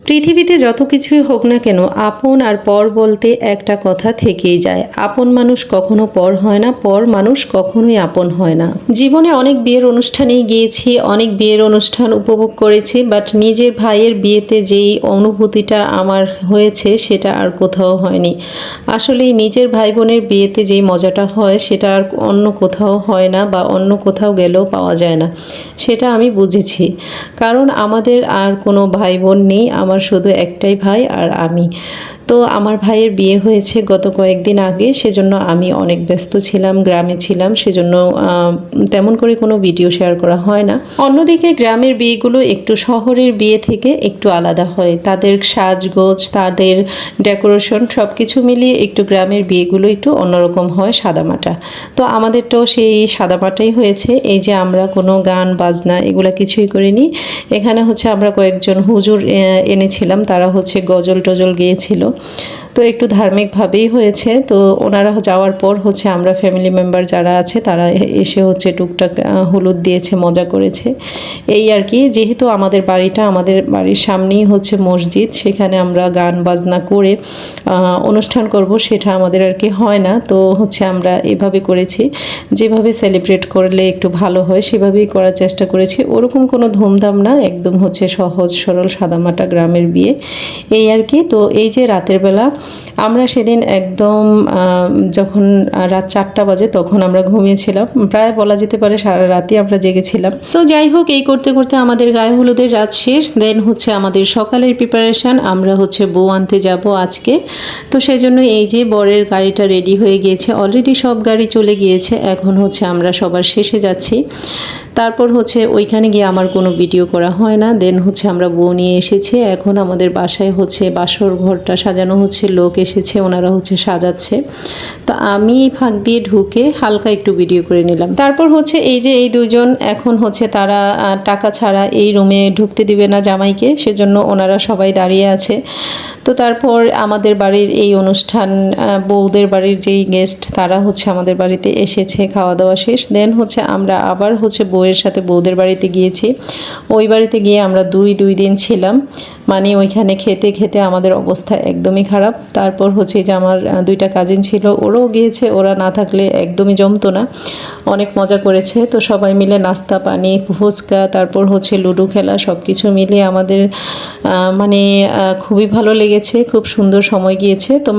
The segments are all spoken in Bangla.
পৃথিবীতে যত কিছুই হোক না কেন, আপন আর পর বলতে একটা কথা থেকেই যায়। আপন মানুষ কখনো পর হয় না, পর মানুষ কখনোই আপন হয় না। জীবনে অনেক বিয়ের অনুষ্ঠানেই গিয়েছি, অনেক বিয়ের অনুষ্ঠান উপভোগ করেছি, বাট নিজের ভাইয়ের বিয়েতে যেই অনুভূতিটা আমার হয়েছে সেটা আর কোথাও হয়নি। আসলে নিজের ভাই বোনের বিয়েতে যেই মজাটা হয় সেটা আর অন্য কোথাও হয় না, বা অন্য কোথাও গেলেও পাওয়া যায় না। সেটা আমি বুঝেছি, কারণ আমাদের আর কোনো ভাই বোন নেই, আমার শুধু একটাই ভাই আর আমি। তো আমার ভাইয়ের বিয়ে হয়েছে গত কয়েকদিন আগে, সেজন্য আমি অনেক ব্যস্ত ছিলাম, গ্রামে ছিলাম, সেজন্য তেমন করে কোনো ভিডিও শেয়ার করা হয় না। অন্যদিকে গ্রামের বিয়েগুলো একটু শহরের বিয়ে থেকে একটু আলাদা হয়, তাদের সাজগোজ, তাদের ডেকোরেশন সব কিছু মিলিয়ে একটু গ্রামের বিয়েগুলো একটু অন্যরকম হয়, সাদামাটা। তো আমাদেরটাও সেই সাদামাটাই হয়েছে। এই যে আমরা কোনো গান বাজনা এগুলা কিছুই করিনি। এখানে হচ্ছে আমরা কয়েকজন হুজুর এনেছিলাম, তারা হচ্ছে গজল টজল গেয়েছিল। তো একটু ধার্মিকভাবেই হয়েছে। তো ওনারা যাওয়ার পর হচ্ছে আমরা ফ্যামিলি মেম্বার যারা আছে তারা এসে হচ্ছে টুকটাক হলুদ দিয়েছে, মজা করেছে, এই আর কি। যেহেতু আমাদের বাড়ির সামনেই হচ্ছে মসজিদ, সেখানে আমরা গান বাজনা করে অনুষ্ঠান করব সেটা আমাদের আর কি হয় না। তো হচ্ছে আমরা এভাবে করেছি, যেভাবে সেলিব্রেট করলে একটু ভালো হয় সেভাবেই করার চেষ্টা করেছি। ওরকম কোনো ধুমধাম না, একদম হচ্ছে সহজ সরল সাদামাটা গ্রামের বিয়ে, এই আর কি। তো এই যে রাতের বেলা আমরা সেদিন একদম যখন রাত 4টা বাজে তখন আমরা ঘুমিয়েছিলাম, প্রায় বলা যেতে পারে সারা রাতই আমরা জেগেছিলাম। সো যাই হোক, এই করতে করতে আমাদের গায়ে হলুদের রাত শেষ। দেন হচ্ছে আমাদের সকালের প্রিপারেশান, আমরা হচ্ছে বউ আনতে যাব আজকে। তো সেই জন্য এই যে বরের গাড়িটা রেডি হয়ে গিয়েছে, অলরেডি সব গাড়ি চলে গিয়েছে, এখন হচ্ছে আমরা সবার শেষে যাচ্ছি। তারপর হচ্ছে ওইখানে গিয়ে আমার কোনো ভিডিও করা হয় না। দেন হচ্ছে আমরা বউ নিয়ে এসেছি, এখন আমাদের বাসায় হচ্ছে বাসর ঘরটা সাজানো হচ্ছে, লোক এসেছে, ওনারা হচ্ছে সাজাচ্ছে। তো আমি ফাঁক দিয়ে ঢুকে হালকা একটু ভিডিও করে নিলাম। তারপর হচ্ছে এই যে এই দুজন এখন হচ্ছে তারা টাকা ছাড়া এই রুমে ঢুকতে দিবে না জামাইকে, সেজন্য ওনারা সবাই দাঁড়িয়ে আছে। তো তারপর আমাদের বাড়ির এই অনুষ্ঠান, বউদের বাড়ির যেই গেস্ট তারা হচ্ছে আমাদের বাড়িতে এসেছে, খাওয়া দাওয়া শেষ। দেন হচ্ছে আমরা আবার হচ্ছে বউয়ের সাথে বউদের বাড়িতে গিয়েছি। ওই বাড়িতে গিয়ে আমরা দুই দিন ছিলাম, মানে ওইখানে খেতে খেতে আমাদের অবস্থা একদমই খারাপ। তারপর হচ্ছে যে আমার 2টা কাজিন ছিল, ওরাও গিয়েছে, ওরা না থাকলে একদমই জমতো না। অনেক মজা করেছে। তো সবাই মিলে নাস্তা পানি, ফুচকা, তারপর হচ্ছে লুডো খেলা, সব কিছু মিলিয়ে আমাদের মানে খুবই ভালো লেগেছে, খুব সুন্দর সময় গিয়েছে। তো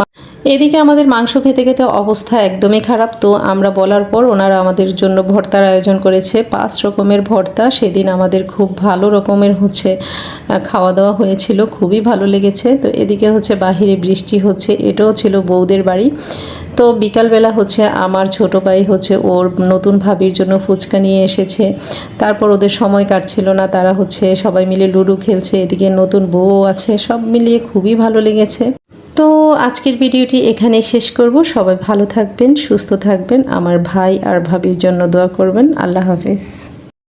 এদিকে আমাদের মাংস খেতে খেতে অবস্থা একদমই খারাপ। তো আমরা বলার পর ওনারা আমাদের জন্য ভর্তার আয়োজন করেছে, 5 রকমের ভর্তা। সেদিন আমাদের খুব ভালো রকমের হচ্ছে খাওয়া দাওয়া হয়েছিল, খুবই ভালো লেগেছে। তো এদিকে হচ্ছে বাহিরে বৃষ্টি হচ্ছে, এটাও ছিল বউদের বাড়ি। তো বিকালবেলা হচ্ছে আমার ছোট ভাই হচ্ছে ওর নতুন ভাবির জন্য ফুচকা নিয়ে এসেছে। তারপর ওদের সময় কাটছিল না, তারা হচ্ছে সবাই মিলে লুডো খেলছে, এদিকে নতুন বউ আছে, সব মিলিয়ে খুবই ভালো লেগেছে। তো আজকের ভিডিওটি এখানেই শেষ করব। সবাই ভালো থাকবেন, সুস্থ থাকবেন, আমার ভাই আর ভাবির জন্য দোয়া করবেন। আল্লাহ হাফেজ।